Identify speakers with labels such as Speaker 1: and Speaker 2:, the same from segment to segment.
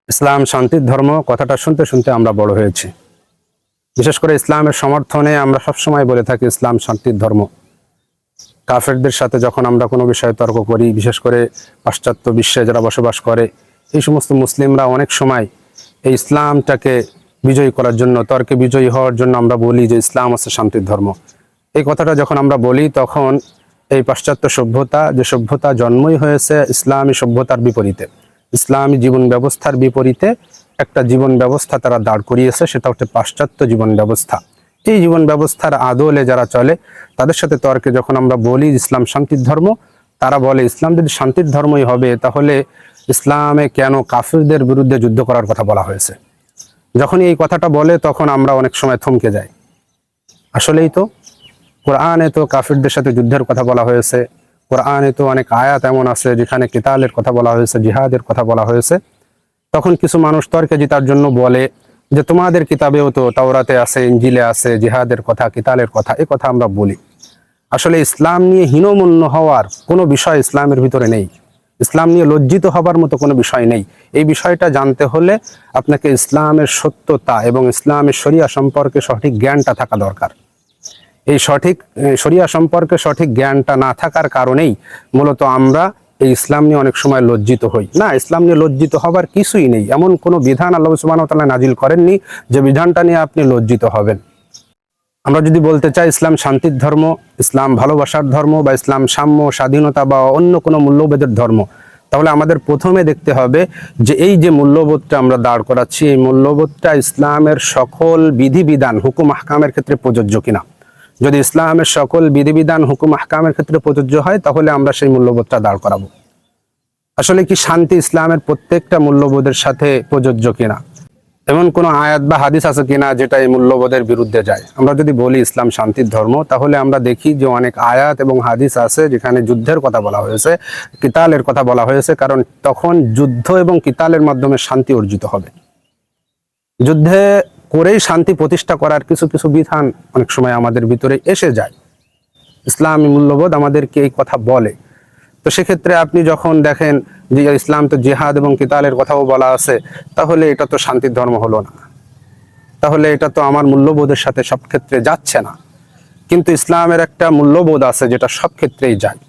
Speaker 1: ইসলাম শান্তির ধর্ম কথাটা শুনতে শুনতে আমরা বড় হয়েছি। বিশেষ করে ইসলামের সমর্থনে আমরা সবসময় বলে থাকি ইসলাম শান্তির ধর্ম। কাফেরদের সাথে যখন আমরা কোনো বিষয়ে তর্ক করি, বিশেষ করে পাশ্চাত্য বিশ্বে যারা বসবাস করে, এই সমস্ত মুসলিমরা অনেক সময় এই ইসলামটাকে বিজয়ী করার জন্য, তর্কে বিজয়ী হওয়ার জন্য আমরা বলি যে ইসলাম হচ্ছে শান্তির ধর্ম। এই কথাটা যখন আমরা বলি তখন এই পাশ্চাত্য সভ্যতা, যে সভ্যতা জন্মই হয়েছে ইসলামী সভ্যতার বিপরীতে, ইসলামী জীবন ব্যবস্থার বিপরীতে একটা জীবন ব্যবস্থা তারা দাঁড় করিয়েছে, সেটা হচ্ছে পাশ্চাত্য জীবন ব্যবস্থা। এই জীবন ব্যবস্থার আদলে যারা চলে তাদের সাথে তর্কে যখন আমরা বলি ইসলাম শান্তির ধর্ম, তারা বলে ইসলাম যদি শান্তির ধর্মই হবে তাহলে ইসলামে কেন কাফিরদের বিরুদ্ধে যুদ্ধ করার কথা বলা হয়েছে। যখন এই কথাটা বলে তখন আমরা অনেক সময় থমকে যাই। আসলেই তো কোরআনে তো কাফিরদের সাথে যুদ্ধের কথা বলা হয়েছে, কোরআনে তো অনেক আয়াত এমন আছে যেখানে কিতালের কথা বলা হয়েছে, জিহাদের কথা বলা হয়েছে। তখন কিছু মানুষ তর্কে জেতার জন্য বলে যে তোমাদের কিতাবেও তো তাওরাতে আছে, ইনজিলে আছে জিহাদের কথা, কিতালের কথা। এই কথা আমরা বলি। আসলে ইসলাম নিয়ে হীনমন্য হওয়ার কোনো বিষয় ইসলামের ভিতরে নেই, ইসলাম নিয়ে লজ্জিত হবার মতো কোনো বিষয় নেই। এই বিষয়টা জানতে হলে আপনাকে ইসলামের সত্যতা এবং ইসলামের শরিয়া সম্পর্কে সঠিক জ্ঞানটা থাকা দরকার। এই শরিয়া সম্পর্কে সঠিক জ্ঞানটা না থাকার কারণেই মূলত আমরা এই ইসলাম নিয়ে অনেক সময় লজ্জিত হই। না, ইসলাম নিয়ে লজ্জিত হবার কিছুই নেই। এমন কোনো বিধান আল্লাহ সুবহানাহু ওয়া তাআলা নাজিল করেননি যে বিধানটা নিয়ে আপনি লজ্জিত হবেন। আমরা যদি বলতে চাই ইসলাম শান্তির ধর্ম, ইসলাম ভালোবাসার ধর্ম, বা ইসলাম সাম্য, স্বাধীনতা বা অন্য কোনো মূল্যবোধের ধর্ম, তাহলে আমাদের প্রথমে দেখতে হবে যে এই যে মূল্যবোধটা আমরা দাঁড় করাচ্ছি, এই মূল্যবোধটা ইসলামের সকল বিধিবিধান, হুকুম আহকামের ক্ষেত্রে প্রযোজ্য কিনা। যদি ইসলামের সকল বিধিবিধান, হুকুম আহকামের ক্ষেত্রে প্রযোজ্য হয় তাহলে আমরা সেই মূল্যবোধটা দাঁড় করাবো। আসলে কি শান্তি ইসলামের প্রত্যেকটা মূল্যবোধের সাথে প্রযোজ্য কিনা, এমন কোনো আয়াত বা হাদিস আছে কিনা যেটা এই মূল্যবোধের বিরুদ্ধে যায়। আমরা যদি বলি ইসলাম শান্তির ধর্ম, তাহলে আমরা দেখি যে অনেক আয়াত এবং হাদিস আছে যেখানে যুদ্ধের কথা বলা হয়েছে, কিতালের কথা বলা হয়েছে, কারণ তখন যুদ্ধ এবং কিতালের মাধ্যমে শান্তি অর্জিত হবে। যুদ্ধে করেই শান্তি প্রতিষ্ঠা করার কিছু কিছু বিধান অনেক সময় আমাদের ভিতরে এসে যায়। ইসলামী মূল্যবোধ আমাদেরকে এই কথা বলে। তো সেক্ষেত্রে আপনি যখন দেখেন যে ইসলাম তো জিহাদ এবং কিতালের কথাও বলা আছে, তাহলে এটা তো শান্তির ধর্ম হলো না, তাহলে এটা তো আমার মূল্যবোধের সাথে সব ক্ষেত্রে যাচ্ছে না। কিন্তু ইসলামের একটা মূল্যবোধ আছে যেটা সব ক্ষেত্রেই যায়।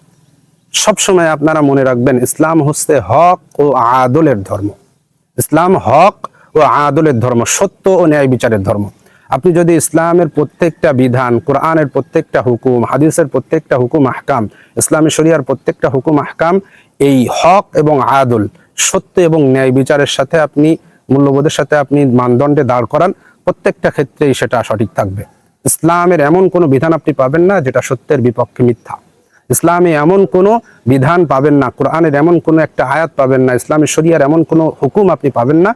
Speaker 1: সবসময় আপনারা মনে রাখবেন ইসলাম হচ্ছে হক ও আদলের ধর্ম। ইসলাম হক ও আদলের ধর্ম, সত্য ও ন্যায় বিচারের ধর্ম। আপনি যদি ইসলামের প্রত্যেকটা বিধান, কোরআনের প্রত্যেকটা হুকুম, হাদিসের প্রত্যেকটা হুকুম আহকাম, ইসলামী শরিয়ার প্রত্যেকটা হুকুম আহকাম এই হক এবং আদল, সত্য এবং ন্যায় বিচারের সাথে আপনি, মূল্যবোধের সাথে আপনি মানদণ্ডে দাঁড় করান, প্রত্যেকটা ক্ষেত্রেই সেটা সঠিক থাকবে। ইসলামের এমন কোনো বিধান আপনি পাবেন না যেটা সত্যের বিপক্ষে মিথ্যা। ইসলামে এমন কোনো বিধান পাবেন না, কোরআনের এমন কোনো একটা আয়াত পাবেন না, ইসলামী শরিয়ার এমন কোনো হুকুম আপনি পাবেন না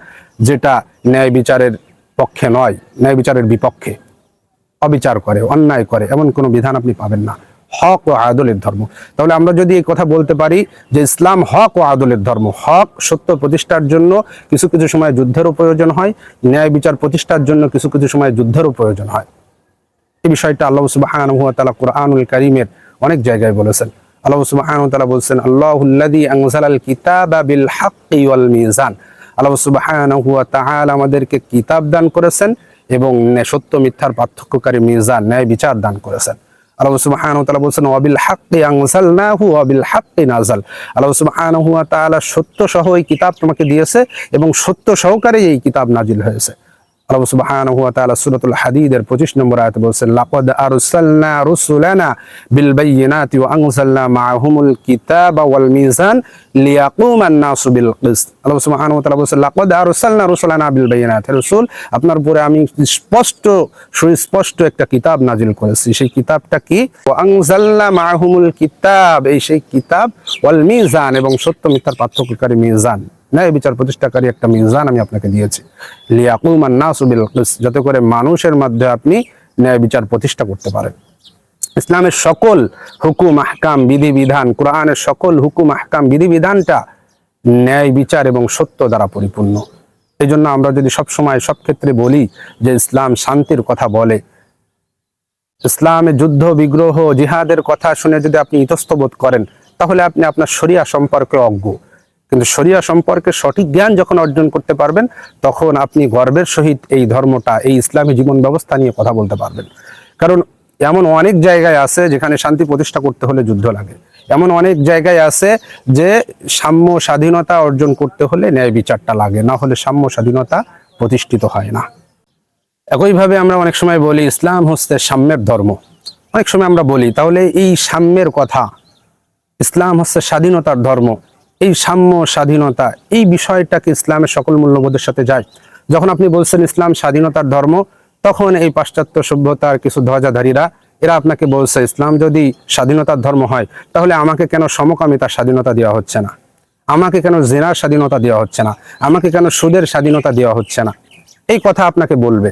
Speaker 1: যেটা ন্যায় বিচারের পক্ষে নয়, ন্যায় বিচারের বিপক্ষে, অবিচার করে, অন্যায় করে, এমন কোনো বিধান আপনি পাবেন না। হক ও আদলের ধর্ম। তাহলে আমরা যদি এই কথা বলতে পারি যে ইসলাম হক ও আদলের ধর্ম, হক সত্য প্রতিষ্ঠার জন্য কিছু কিছু সময় যুদ্ধেরও প্রয়োজন হয়, ন্যায় বিচার প্রতিষ্ঠার জন্য কিছু কিছু সময় যুদ্ধেরও প্রয়োজন হয়। এই বিষয়টা আল্লাহ সুবহানাহু ওয়া তাআলা কুরআনুল কারীমের অনেক জায়গায় বলেছেন। আল্লাহ সুবহানাহু ওয়া তাআলা বলেছেন, আল্লাহুল্লাযী আনজালাল কিতাবা বিল হাক্কি ওয়াল মিজান। আল্লাহ সুবহানাহু ওয়া তাআলা আমাদেরকে কিতাব দান করেছেন এবং সত্য মিথ্যার পার্থক্যকারী মিজান, ন্যায় বিচার দান করেছেন। আল্লাহ সুবহানাহু ওয়া তাআলা বলেছেন, ওয়া বিল হাক্কি আনজালনাহু ওয়া বিল হাক্কি নাযাল। আল্লাহ সুবহানাহু ওয়া তাআলা সত্য সহ এই কিতাব তোমাকে দিয়েছে এবং সত্য সহকারে এই কিতাব নাজিল হয়েছে। আল্লাহ সুবহানাহু ওয়া তাআলা সূরাতুল হাদীদের 25 নম্বর আয়াতে বলেছেন, লাকাদ আরসালনা রুসুলানা বিল বায়িনাতি ওয়া আনজালনা মাআহুমুল কিতাবা ওয়াল মিজান লিয়াকুমান নাসু বিল কিসত। আল্লাহ সুবহানাহু ওয়া তাআলা বলেছেন, লাকাদ আরসালনা রুসুলানা বিল বায়িনাতি, রাসূল আপনার উপরে আমি সুস্পষ্ট একটা কিতাব নাজিল করেছি। সেই কিতাবটা কি? ওয়া আনজালনা মাআহুমুল কিতাব, এই সেই কিতাব, ওয়াল মিজান, এবং সত্য মিথ্যার পার্থক্যকারী মিজান, ন্যায় বিচার প্রতিষ্ঠাকারী একটা মিজান আমি আপনাকে দিয়েছি। লিয়াকুমান নাসু বিল কিসত, যাতে করে মানুষের মধ্যে আপনি ন্যায় বিচার প্রতিষ্ঠা করতে পারেন। ইসলামের সকল হুকুম আহকাম বিধিবিধান, কোরআনের সকল হুকুম আহকাম বিধিবিধানটা ন্যায় বিচার এবং সত্য দ্বারা পরিপূর্ণ। এই জন্য আমরা যদি সবসময় সব ক্ষেত্রে বলি যে ইসলাম শান্তির কথা বলে, ইসলামে যুদ্ধ বিগ্রহ জিহাদের কথা শুনে যদি আপনি ইতস্তত বোধ করেন, তাহলে আপনি আপনার শরিয়া সম্পর্কে অজ্ঞ। কিন্তু শরিয়া সম্পর্কে সঠিক জ্ঞান যখন অর্জন করতে পারবেন, তখন আপনি গর্বের সহিত এই ধর্মটা, এই ইসলামী জীবন ব্যবস্থা নিয়ে কথা বলতে পারবেন। কারণ এমন অনেক জায়গায় আছে যেখানে শান্তি প্রতিষ্ঠা করতে হলে যুদ্ধ লাগে। এমন অনেক জায়গায় আছে যে সাম্য স্বাধীনতা অর্জন করতে হলে ন্যায় বিচারটা লাগে, না হলে সাম্য স্বাধীনতা প্রতিষ্ঠিত হয় না। একইভাবে আমরা অনেক সময় বলি ইসলাম হচ্ছে সাম্যের ধর্ম। অনেক সময় আমরা বলি তাহলে এই সাম্যের কথা, ইসলাম হচ্ছে স্বাধীনতার ধর্ম, এই সাম্য স্বাধীনতা এই বিষয়টাকে ইসলামের সকল মূল্যবোধের সাথে যায়? যখন আপনি বলছেন ইসলাম স্বাধীনতার ধর্ম, তখন এই পাশ্চাত্য সভ্যতার কিছু ধ্বজাধারীরা এরা আপনাকে বলছে ইসলাম যদি স্বাধীনতার ধর্ম হয়, তাহলে আমাকে কেন সমকামিতার স্বাধীনতা দেওয়া হচ্ছে না, আমাকে কেন জিনার স্বাধীনতা দেওয়া হচ্ছে না, আমাকে কেন সুদের স্বাধীনতা দেওয়া হচ্ছে না? এই কথা আপনাকে বলবে।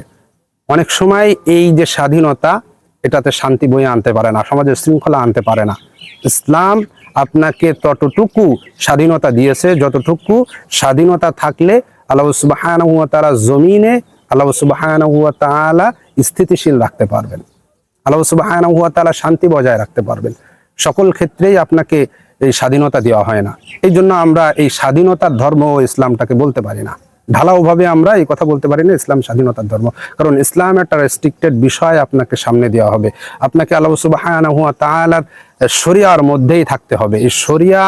Speaker 1: অনেক সময় এই যে স্বাধীনতা, এটাতে শান্তি বয়ে আনতে পারে না, সমাজের শৃঙ্খলা আনতে পারে না। ইসলাম আপনাকে ততটুকু স্বাধীনতা দিয়েছে যতটুকু স্বাধীনতা থাকলে আল্লাহ সুবহানাহু ওয়া তাআলা জমিনে আল্লাহ সুবহানাহু ওয়া তাআলা স্থিতিশীল রাখতে পারবেন, আল্লাহ সুবহানাহু ওয়া তাআলা শান্তি বজায় রাখতে পারবেন। সকল ক্ষেত্রেই আপনাকে এই স্বাধীনতা দেওয়া হয় না। এই জন্য আমরা এই স্বাধীনতার ধর্ম ইসলামটাকে বলতে পারি না, ঢালাওভাবে আমরা এই কথা বলতে পারি না ইসলাম স্বাধীনতার ধর্ম। কারণ ইসলাম একটা রেস্ট্রিক্টেড বিষয় আপনাকে সামনে দেওয়া হবে, আপনাকে আল্লাহ সুবহানাহু ওয়া তাআলার শরিয়ার মধ্যেই থাকতে হবে। এই শরিয়া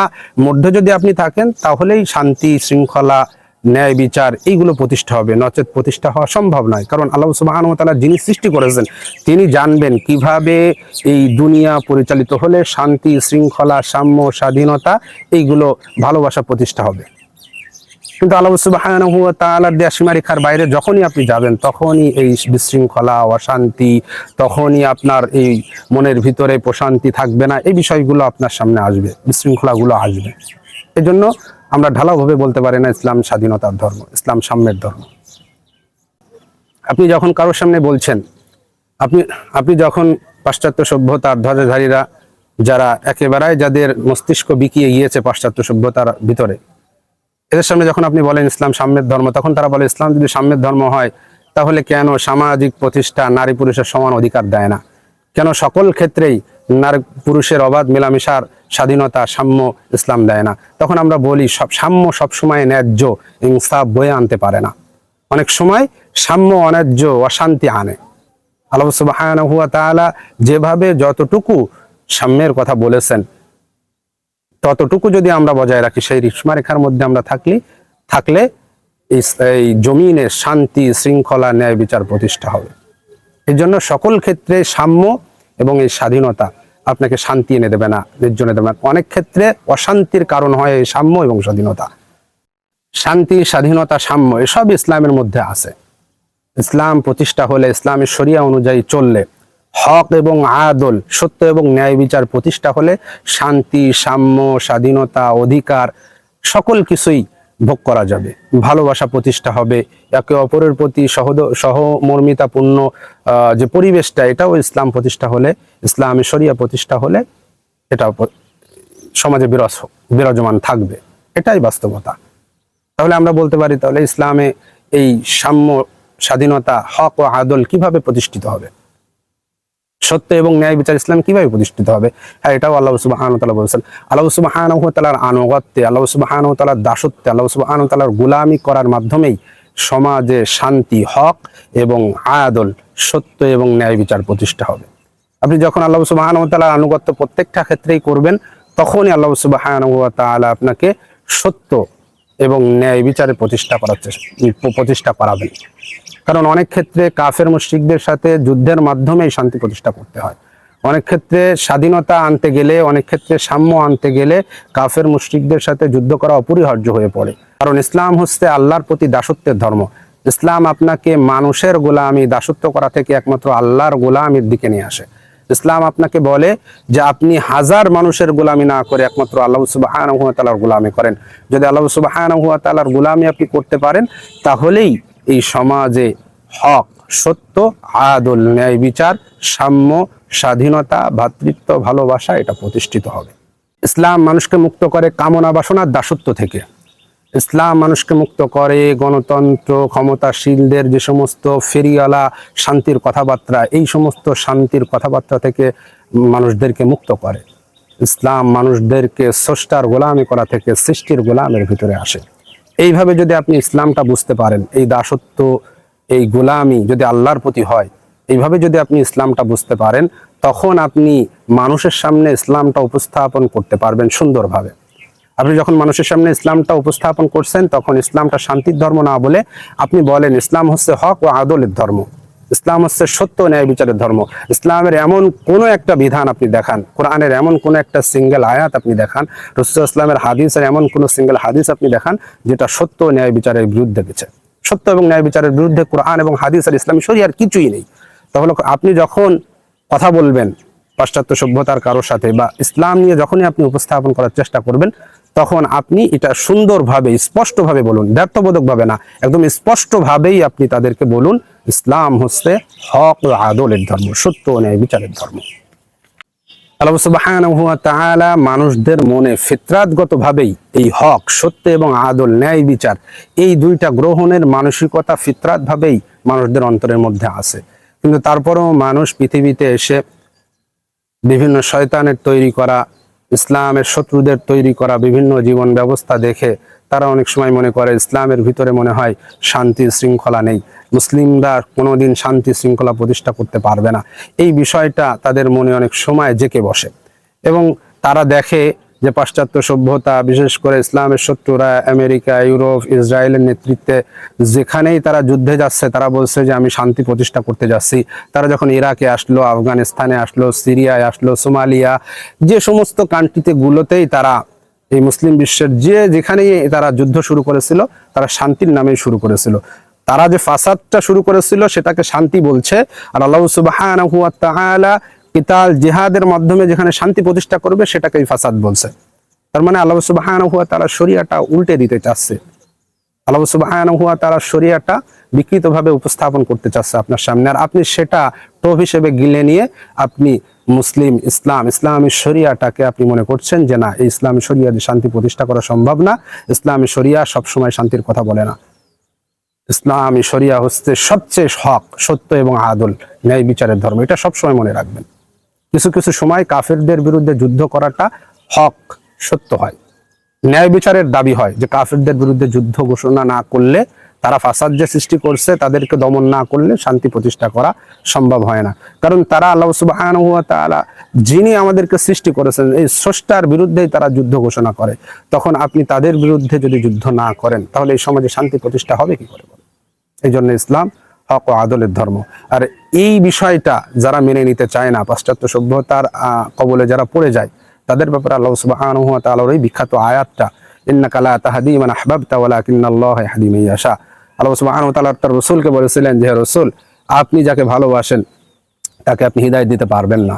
Speaker 1: মধ্যে যদি আপনি থাকেন, তাহলেই শান্তি শৃঙ্খলা ন্যায় বিচার এইগুলো প্রতিষ্ঠা হবে, নচেত প্রতিষ্ঠা হওয়া সম্ভব নয়। কারণ আল্লাহ সুবহানাহু ওয়া তাআলা যিনি সৃষ্টি করেছেন, তিনি জানবেন কিভাবে এই দুনিয়া পরিচালিত হলে শান্তি শৃঙ্খলা সাম্য স্বাধীনতা এইগুলো ভালোবাসা প্রতিষ্ঠা হবে। কিন্তু আল্লাহ সুবহানাহু ওয়া তাআলার দেয়া সীমারেখার বাইরে যখনই আপনি যাবেন, তখনই এই বিশৃঙ্খলা অশান্তি, তখনই আপনার এই মনের ভিতরে প্রশান্তি থাকবে না, এই বিষয়গুলো আপনার সামনে আসবে, বিশৃঙ্খলাগুলো আসবে। এই জন্য আমরা ঢালাওভাবে বলতে পারি না ইসলাম স্বাধীনতার ধর্ম, ইসলাম সাম্যের ধর্ম। আপনি যখন কারোর সামনে বলছেন, আপনি যখন পাশ্চাত্য সভ্যতার ধ্বজাধারীরা যারা একেবারে যাদের মস্তিষ্ক বিকিয়ে গিয়েছে পাশ্চাত্য সভ্যতার ভিতরে, এদের সামনে যখন আপনি বলেন ইসলাম সাম্যের ধর্ম, তখন তারা বলে ইসলাম যদি সাম্যের ধর্ম হয়, তাহলে কেন সামাজিক প্রতিষ্ঠা নারী পুরুষের সমান অধিকার দেয় না? কেন সকল ক্ষেত্রেই নারী পুরুষের অবাধ মেলামেশার স্বাধীনতা সাম্য ইসলাম দেয় না? তখন আমরা বলি সাম্য সবসময় ন্যায্য ইনসাফ বয়ে আনতে পারে না, অনেক সময় সাম্য অন্যায্য অশান্তি আনে। আল্লাহ সুবহানাহু ওয়া তাআলা যেভাবে যতটুকু সাম্যের কথা বলেছেন, ততটুকু যদি আমরা বজায় রাখি, সেই সীমারেখার মধ্যে আমরা থাকলে এই জমিনে শান্তি শৃঙ্খলা ন্যায় বিচার প্রতিষ্ঠা হবে। এই জন্য সকল ক্ষেত্রে সাম্য এবং এই স্বাধীনতা আপনাকে শান্তি এনে দেবে না, নির্জন দেবে না। অনেক ক্ষেত্রে অশান্তির কারণ হয় এই সাম্য এবং স্বাধীনতা। শান্তি স্বাধীনতা সাম্য এসব ইসলামের মধ্যে আছে। ইসলাম প্রতিষ্ঠা হলে, ইসলামের শরিয়া অনুযায়ী চললে, হক এবং আদল সত্য এবং ন্যায় বিচার প্রতিষ্ঠা হলে শান্তি সাম্য স্বাধীনতা অধিকার সকল কিছুই ভোগ করা যাবে, ভালোবাসা প্রতিষ্ঠা হবে, একে অপরের প্রতি সহমর্মিতাপূর্ণ যে পরিবেশটা, এটাও ইসলাম প্রতিষ্ঠা হলে, ইসলামী শরিয়া প্রতিষ্ঠা হলে এটা সমাজে বিরাজমান থাকবে। এটাই বাস্তবতা। তাহলে আমরা বলতে পারি, তাহলে ইসলামে এই সাম্য স্বাধীনতা হক ও আদল কিভাবে প্রতিষ্ঠিত হবে, সত্য এবং ন্যায় বিচার ইসলাম কিভাবে প্রতিষ্ঠিত হবে? হ্যাঁ, এটাও আল্লাহ সুবহানাহু ওয়া তাআলা বলেছেন। আল্লাহ সুবহানাহু ওয়া তাআলার আনুগত্যে, আল্লাহ সুবহানাহু ওয়া তাআলার দাসত্বে, আল্লাহ সুবহানাহু ওয়া তাআলার গোলামি করার মাধ্যমেই সমাজে শান্তি হক এবং আদল সত্য এবং ন্যায় বিচার প্রতিষ্ঠা হবে। আপনি যখন আল্লাহ সুবহানাহু ওয়া তাআলার আনুগত্য প্রত্যেকটা ক্ষেত্রেই করবেন, তখনই আল্লাহ সুবহানাহু ওয়া তাআলা আপনাকে সত্য এবং ন্যায় বিচারে প্রতিষ্ঠা করাবেন। কারণ অনেক ক্ষেত্রে কাফের মুশরিকদের সাথে যুদ্ধের মাধ্যমেই শান্তি প্রতিষ্ঠা করতে হয়। অনেক ক্ষেত্রে স্বাধীনতা আনতে গেলে, অনেক ক্ষেত্রে সাম্য আনতে গেলে কাফের মুশরিকদের সাথে যুদ্ধ করা অপরিহার্য হয়ে পড়ে। কারণ ইসলাম হচ্ছে আল্লাহর প্রতি দাসত্বের ধর্ম। ইসলাম আপনাকে মানুষের গোলামি দাসত্ব করা থেকে একমাত্র আল্লাহর গোলামির দিকে নিয়ে আসে। ইসলাম আপনাকে বলে যে আপনি হাজার মানুষের গোলামি না করে একমাত্র আল্লাহ সুবহানাহু ওয়া তাআলার গোলামি করেন। যদি আল্লাহ সুবহানাহু ওয়া তাআলার গোলামি আপনি করতে পারেন, তাহলেই এই সমাজে হক সত্য আদল ন্যায় বিচার সাম্য স্বাধীনতা ভ্রাতৃত্ব ভালোবাসা এটা প্রতিষ্ঠিত হবে। ইসলাম মানুষকে মুক্ত করে কামনা বাসনার দাসত্ব থেকে। ইসলাম মানুষকে মুক্ত করে গণতন্ত্র ক্ষমতাশীলদের যে সমস্ত ফেরিওয়ালা শান্তির কথাবার্তা, এই সমস্ত শান্তির কথাবার্তা থেকে মানুষদেরকে মুক্ত করে। ইসলাম মানুষদেরকে স্রষ্টার গোলামি করা থেকে সৃষ্টির গোলামের ভিতরে আসে। এইভাবে যদি আপনি ইসলামটা বুঝতে পারেন, এই দাসত্ব, এই গোলামি যদি আল্লাহর প্রতি হয়, এইভাবে যদি আপনি ইসলামটা বুঝতে পারেন, তখন আপনি মানুষের সামনে ইসলামটা উপস্থাপন করতে পারবেন সুন্দরভাবে। আপনি যখন মানুষের সামনে ইসলামটা উপস্থাপন করছেন, তখন ইসলামটা শান্তির ধর্ম না বলে আপনি বলেন ইসলাম হচ্ছে হক ও আদলের ধর্ম, ইসলাম হচ্ছে সত্য ও ন্যায় বিচারের ধর্ম। ইসলামের এমন কোনো একটা বিধান আপনি দেখান, কোরআনের এমন কোনো একটা সিঙ্গেল আয়াত আপনি দেখান, রাসূলুল্লাহ ইসলামের হাদিসের এমন কোনো সিঙ্গেল হাদিস আপনি দেখান যেটা সত্য ও ন্যায় বিচারের বিরুদ্ধে গেছে। সত্য এবং ন্যায় বিচারের বিরুদ্ধে কোরআন এবং হাদিস আর ইসলামী শরিয়ার কিছুই নেই। তাহলে আপনি যখন কথা বলবেন পাশ্চাত্য সভ্যতার কারোর সাথে বা ইসলাম নিয়ে যখনই আপনি উপস্থাপন করার চেষ্টা করবেন, তখন আপনি এটা সুন্দরভাবে স্পষ্টভাবে বলুন, ব্যর্থবোধক ভাবে না, একদম স্পষ্টভাবেই আপনি তাদেরকে বলুন ইসলাম হচ্ছে হক ও আদলের ধর্ম, সত্য ও ন্যায় বিচারের ধর্ম। আল্লাহ সুবহানাহু ওয়া তাআলা মানুষদের মনে ফিতরাতগতভাবেই এই হক, সত্য এবং আদল, ন্যায় বিচার, এই দুইটা গ্রহণের মানসিকতা ফিতরাতভাবেই মানুষদের অন্তরের মধ্যে আছে। কিন্তু তারপরেও মানুষ পৃথিবীতে এসে বিভিন্ন শয়তানের তৈরি করা, ইসলামের শত্রুদের তৈরি করা বিভিন্ন জীবন ব্যবস্থা দেখে তারা অনেক সময় মনে করে ইসলামের ভিতরে মনে হয় শান্তি শৃঙ্খলা নেই, মুসলিমরা কোনোদিন শান্তি শৃঙ্খলা প্রতিষ্ঠা করতে পারবে না। এই বিষয়টা তাদের মনে অনেক সময় জেঁকে বসে এবং তারা দেখে যে পাশ্চাত্য সভ্যতা, বিশেষ করে ইসলামের শত্রুরা আমেরিকা, ইউরোপ, ইসরায়েলের নেতৃত্বে যেখানেই তারা যুদ্ধে যাচ্ছে, তারা বলছে যে আমি শান্তি প্রতিষ্ঠা করতে যাচ্ছি। তারা যখন ইরাকে আসলো, আফগানিস্তানে আসলো, সিরিয়ায় আসলো, সোমালিয়া, যে সমস্ত কান্ট্রিতে গুলোতেই তারা এই মুসলিম বিশ্বের যেখানেই তারা যুদ্ধ শুরু করেছিল, তারা শান্তির নামেই শুরু করেছিল। তারা যে ফাসাদটা শুরু করেছিল সেটাকে শান্তি বলছে, আর আল্লাহ সুবহানাহু ওয়া তাআলা কিতাল জিহাদের মাধ্যমে যেখানে শান্তি প্রতিষ্ঠা করবে সেটাকেই ফাসাদ বলছে। তার মানে আল্লাহ সুবহানাহু ওয়া তাআলা শরিয়াটা উল্টে দিতে চাচ্ছে, আল্লাহ সুবহানাহু ওয়া তাআলা শরিয়াটা বিকৃতভাবে উপস্থাপন করতে চাচ্ছে আপনার সামনে, আর আপনি সেটা টোপ হিসেবে গিলে নিয়ে আপনি মুসলিম, ইসলামী শরিয়াটাকে আপনি মনে করছেন যে না, এই ইসলামী শরিয়া দিয়ে শান্তি প্রতিষ্ঠা করা সম্ভব না, ইসলামী শরিয়া সবসময় শান্তির কথা বলে না। ইসলামী শরিয়া হচ্ছে সবচেয়ে হক, সত্য এবং আদল, ন্যায় বিচারের ধর্ম। এটা সবসময় মনে রাখবেন। কিছু কিছু সময় কাফেরদের বিরুদ্ধে যুদ্ধ করাটা হক, সত্য হয়, ন্যায় বিচারের দাবি হয়, যে কাফেরদের বিরুদ্ধে যুদ্ধ ঘোষণা না করলে, তারা ফাসাদ যে সৃষ্টি করছে তাদেরকে দমন না করলে শান্তি প্রতিষ্ঠা করা সম্ভব হয় না। কারণ তারা আল্লাহ সুবহানাহু ওয়া তাআলা যিনি আমাদেরকে সৃষ্টি করেছেন, এই স্রষ্টার বিরুদ্ধেই তারা যুদ্ধ ঘোষণা করে। তখন আপনি তাদের বিরুদ্ধে যদি যুদ্ধ না করেন, তাহলে এই সমাজে শান্তি প্রতিষ্ঠা হবে কি করে? এই জন্য ইসলাম হক ও আদলের ধর্ম। আর এই বিষয়টা যারা মেনে নিতে চায় না, পাশ্চাত্য সভ্যতার কবলে যারা পড়ে যায়, তাদের ব্যাপারে আল্লাহ সুবহানাহু ওয়া তাআলার এই বিখ্যাত আয়াতটা, ইন্নাকা লা তাহদি মান আহবাবতা ওয়ালাকিন্নাল্লাহা ইয়াহদি মান ইয়াশা। আল্লাহ সুবহানাহু ওয়া তাআলা তার রাসূলকে বলেছিলেন যে হে রাসূল, আপনি যাকে ভালোবাসেন তাকে আপনি হিদায়াত দিতে পারবেন না,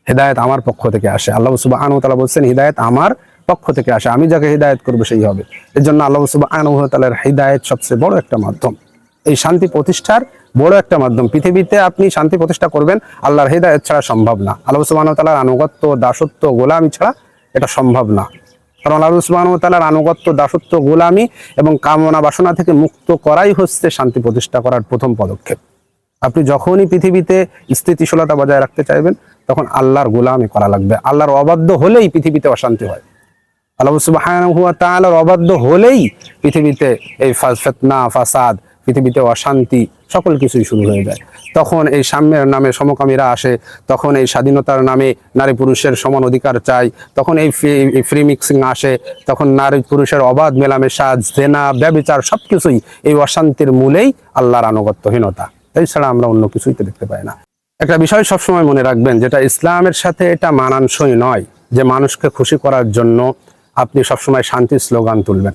Speaker 1: হিদায়াত আমার পক্ষ থেকে আসে। আল্লাহ সুবহানাহু ওয়া তাআলা বলেন হিদায়াত আমার পক্ষ থেকে আসে, আমি যাকে হিদায়াত করব সেই হবে। এর জন্য আল্লাহ সুবহানাহু ওয়া তাআলার হিদায়াত সবচেয়ে বড় একটা মাধ্যম, এই শান্তি প্রতিষ্ঠার বড় একটা মাধ্যম। পৃথিবীতে আপনি শান্তি প্রতিষ্ঠা করবেন আল্লাহর হিদায়াত ছাড়া সম্ভব না, আল্লাহ সুবহানাহু ওয়া তাআলার আনুগত্য, দাসত্ব, গোলামি ছাড়া এটা সম্ভব না। কারণ আল্লাহ সুবহানাহু ওয়া তাআলার আনুগত্য, দাসত্ব, গোলামি এবং কামনা বাসনা থেকে মুক্ত করাই হচ্ছে শান্তি প্রতিষ্ঠা করার প্রথম পদক্ষেপ। আপনি যখনই পৃথিবীতে স্থিতিশীলতা বজায় রাখতে চাইবেন, তখন আল্লাহর গোলামি করা লাগবে। আল্লাহর অবাধ্য হলেই পৃথিবীতে অশান্তি হয়, আল্লাহ সুবহানাহু ওয়া তাআলার অবাধ্য হলেই পৃথিবীতে এই ফিতনা, ফাসাদ, পৃথিবীতে অশান্তি, সকল কিছুই শুরু হয়ে যায়। তখন এই সাম্যের নামে সমকামীরা আসে, তখন এই স্বাধীনতার নামে নারী পুরুষের সমান অধিকার চাই, তখন এই ফ্রি মিক্সিং আসে, তখন নারী পুরুষের অবাধ মেলামেশা, জেনা, ব্যভিচার, সবকিছুই এই অশান্তির মূলেই আল্লাহর আনুগত্যহীনতা। তাই ছাড়া আমরা অন্য কিছুই তো দেখতে পাই না। একটা বিষয় সবসময় মনে রাখবেন, যেটা ইসলামের সাথে এটা মানানসই নয়, যে মানুষকে খুশি করার জন্য আপনি সবসময় শান্তির স্লোগান তুলবেন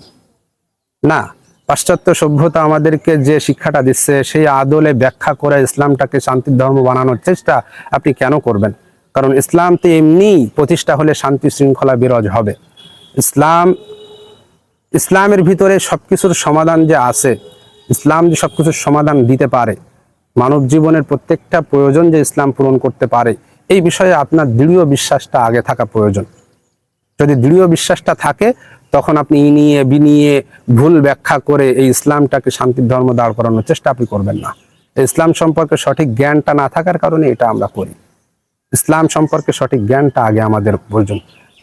Speaker 1: না। পাশ্চাত্য সভ্যতা আমাদেরকে যে শিক্ষাটা দিচ্ছে, সেই আদলে ব্যাখ্যা করে ইসলামটাকে শান্তির ধর্ম বানানোর চেষ্টা আপনি কেন করবেন? কারণ ইসলাম তো এমনি প্রতিষ্ঠা হলে শান্তি শৃঙ্খলা বিরাজ হবে। ইসলামের ভিতরে সবকিছুর সমাধান যে আছে, ইসলাম যে সবকিছুর সমাধান দিতে পারে, মানব জীবনের প্রত্যেকটা প্রয়োজন যে ইসলাম পূরণ করতে পারে, এই বিষয়ে আপনার দৃঢ় বিশ্বাসটা আগে থাকা প্রয়োজন। যদি দৃঢ় বিশ্বাসটা থাকে, তখন আপনি ইনিয়ে বিনিয়ে ভুল ব্যাখ্যা করে এই ইসলামটাকে শান্তির ধর্ম দাঁড় করানোর চেষ্টা আপনি করবেন না। ইসলাম সম্পর্কে সঠিক জ্ঞানটা না থাকার কারণে এটা আমরা করি। ইসলাম সম্পর্কে সঠিক জ্ঞানটা আগে আমাদের প্রয়োজন।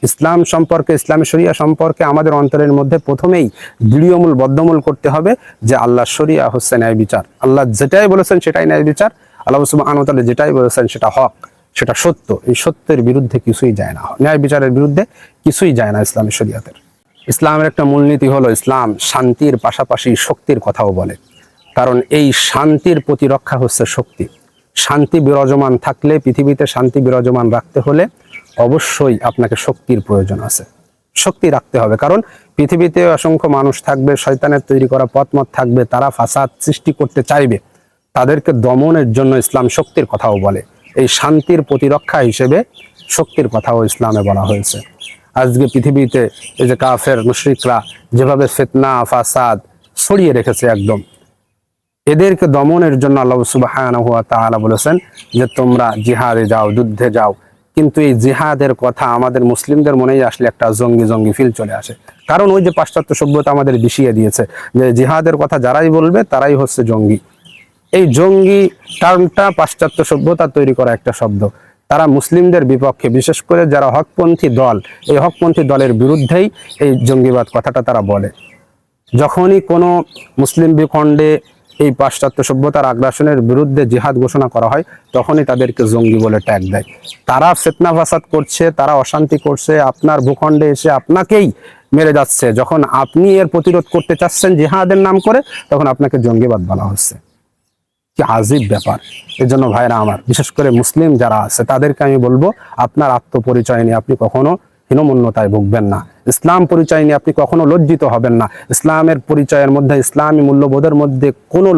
Speaker 1: ইসলাম সম্পর্কে, ইসলামী শরিয়া সম্পর্কে আমাদের অন্তরের মধ্যে প্রথমেই দৃঢ়মূল বদ্ধমূল করতে হবে যে আল্লাহ শরিয়া হচ্ছে ন্যায় বিচার। আল্লাহ যেটাই বলেছেন সেটাই ন্যায় বিচার। আল্লাহ সুবহানাহু ওয়া তাআলা যেটাই বলেছেন সেটা হক, সেটা সত্য। এই সত্যের বিরুদ্ধে কিছুই যায় না, ন্যায় বিচারের বিরুদ্ধে কিছুই যায় না ইসলামী শরিয়াতের। ইসলামের একটা মূলনীতি হলো ইসলাম শান্তির পাশাপাশি শক্তির কথাও বলে। কারণ এই শান্তির প্রতিরক্ষা হচ্ছে শক্তি। শান্তি বিরাজমান থাকলে, পৃথিবীতে শান্তি বিরাজমান রাখতে হলে অবশ্যই আপনাকে শক্তির প্রয়োজন আছে, শক্তি রাখতে হবে। কারণ পৃথিবীতে অসংখ্য মানুষ থাকবে, শয়তানের তৈরি করা পথমত থাকবে, তারা ফাসাদ সৃষ্টি করতে চাইবে। তাদেরকে দমনের জন্য ইসলাম শক্তির কথাও বলে। এই শান্তির প্রতিরক্ষা হিসেবে শক্তির কথাও ইসলামে বলা হয়েছে। আজকে পৃথিবীতে এই যে কাফের মুশরিকরা যেভাবে ফিতনা ফাসাদ ছড়িয়ে রেখেছে, একদম এদেরকে দমনের জন্য আল্লাহ সুবহানাহু ওয়া তাআলা বলেছেন যে তোমরা জিহাদে যাও, যুদ্ধে যাও। কিন্তু এই জিহাদের কথা আমাদের মুসলিমদের মনেই আসলে একটা জঙ্গি জঙ্গি ফিল চলে আসে। কারণ ওই যে পাশ্চাত্য সভ্যতা আমাদের বিষিয়ে দিয়েছে যে জিহাদের কথা যারাই বলবে তারাই হচ্ছে জঙ্গি। এই জঙ্গি টার্মটা পাশ্চাত্য সভ্যতা তৈরি করা একটা শব্দ। তারা মুসলিমদের বিপক্ষে, বিশেষ করে যারা হকপন্থী দল, এই হকপন্থী দলের বিরুদ্ধেই এই জঙ্গিবাদ কথাটা তারা বলে। যখনই কোনো মুসলিম ভূখণ্ডে এই পাশ্চাত্য সভ্যতার আগ্রাসনের বিরুদ্ধে জিহাদ ঘোষণা করা হয়, তখনই তাদেরকে জঙ্গি বলে ট্যাগ দেয়। তারা ফিতনা ফাসাদ করছে, তারা অশান্তি করছে, আপনার ভূখণ্ডে এসে আপনাকেই মেরে যাচ্ছে। যখন আপনি এর প্রতিরোধ করতে চাচ্ছেন জিহাদের নাম করে, তখন আপনাকে জঙ্গিবাদ বলা হচ্ছে। কি আজীব ব্যাপার। এই জন্য ভাইরা আমার, বিশেষ করে মুসলিম যারা আছে তাদেরকে আমি বলবো, আপনার আত্মপরিচয় নিয়ে আপনি কখনো হীনমন্যতায় ভুগবেন না। ইসলাম পরিচয় নিয়ে আপনি কখনো লজ্জিত হবেন না। ইসলামের পরিচয়ের মধ্যে, ইসলামী মূল্যবোধের মধ্যে কোনো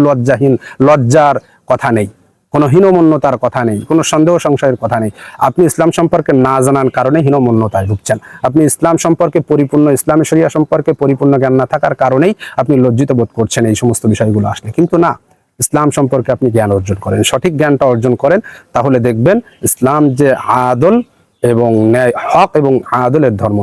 Speaker 1: লজ্জার কথা নেই, কোনো হীনমন্যতার কথা নেই, কোনো সন্দেহ সংশয়ের কথা নেই। আপনি ইসলাম সম্পর্কে না জানার কারণে হীনমন্যতায় ভুগছেন। আপনি ইসলাম সম্পর্কে পরিপূর্ণ, ইসলামী শরিয়া সম্পর্কে পরিপূর্ণ জ্ঞান না থাকার কারণেই আপনি লজ্জিত বোধ করছেন এই সমস্ত বিষয়গুলো আসলে। কিন্তু না, ইসলাম সম্পর্কে আপনি জ্ঞান অর্জন করেন, সঠিক জ্ঞানটা অর্জন করেন, তাহলে দেখবেন ইসলাম যে আদল এবং ন্যায়, হক এবং আদলের ধর্ম,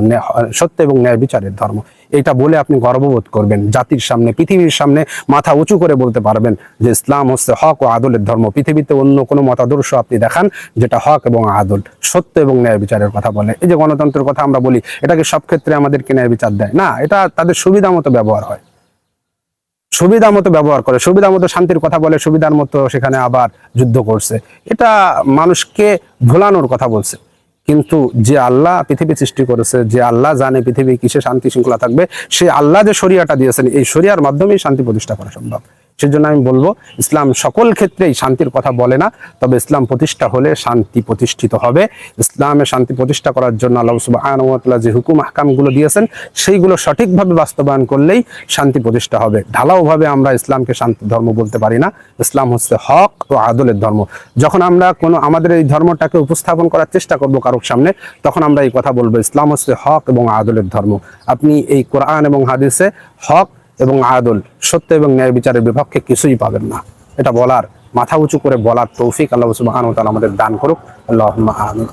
Speaker 1: সত্য এবং ন্যায় বিচারের ধর্ম, এটা বলে আপনি গর্ববোধ করবেন। জাতির সামনে, পৃথিবীর সামনে মাথা উঁচু করে বলতে পারবেন যে ইসলাম হচ্ছে হক ও আদলের ধর্ম। পৃথিবীতে অন্য কোনো মতাদর্শ আপনি দেখান যেটা হক এবং আদল, সত্য এবং ন্যায় বিচারের কথা বলে। এই যে গণতন্ত্রের কথা আমরা বলি, এটাকে সব ক্ষেত্রে আমাদেরকে ন্যায় বিচার দেয় না, এটা তাদের সুবিধা মতো ব্যবহার হয়, সুবিধা মতো ব্যবহার করে, সুবিধা মতো শান্তির কথা বলে, সুবিধার মতো সেখানে আবার যুদ্ধ করছে। এটা মানুষকে ভোলানোর কথা বলছে। কিন্তু যে আল্লাহ পৃথিবী সৃষ্টি করেছে, যে আল্লাহ জানে পৃথিবী কিসে শান্তি শৃঙ্খলা থাকবে, সেই আল্লাহ যে শরিয়াটা দিয়েছেন, এই শরিয়ার মাধ্যমেই শান্তি প্রতিষ্ঠা করা সম্ভব। সেজন্য আমি বলবো, ইসলাম সকল ক্ষেত্রেই শান্তির কথা বলে না, তবে ইসলাম প্রতিষ্ঠা হলে শান্তি প্রতিষ্ঠিত হবে। ইসলামে শান্তি প্রতিষ্ঠা করার জন্য আল্লাহ সুবহানাহু ওয়া তাআলা যে হুকুম আহকামগুলো দিয়েছেন, সেইগুলো সঠিকভাবে বাস্তবায়ন করলেই শান্তি প্রতিষ্ঠা হবে। ঢালাওভাবে আমরা ইসলামকে শান্তি ধর্ম বলতে পারি না। ইসলাম হচ্ছে হক ও আদলের ধর্ম। যখন আমরা আমাদের এই ধর্মটাকে উপস্থাপন করার চেষ্টা করবো কারোর সামনে, তখন আমরা এই কথা বলবো, ইসলাম হচ্ছে হক এবং আদলের ধর্ম। আপনি এই কোরআন এবং হাদিসে হক এবং আদল, সত্য এবং ন্যায় বিচারের বিপক্ষে কিছুই পাবেন না। এটা বলার, মাথা উঁচু করে বলার তৌফিক আল্লাহ সুবহানাহু ওয়া তাআলা আমাদের দান করুক। আল্লাহুম্মা আমিন।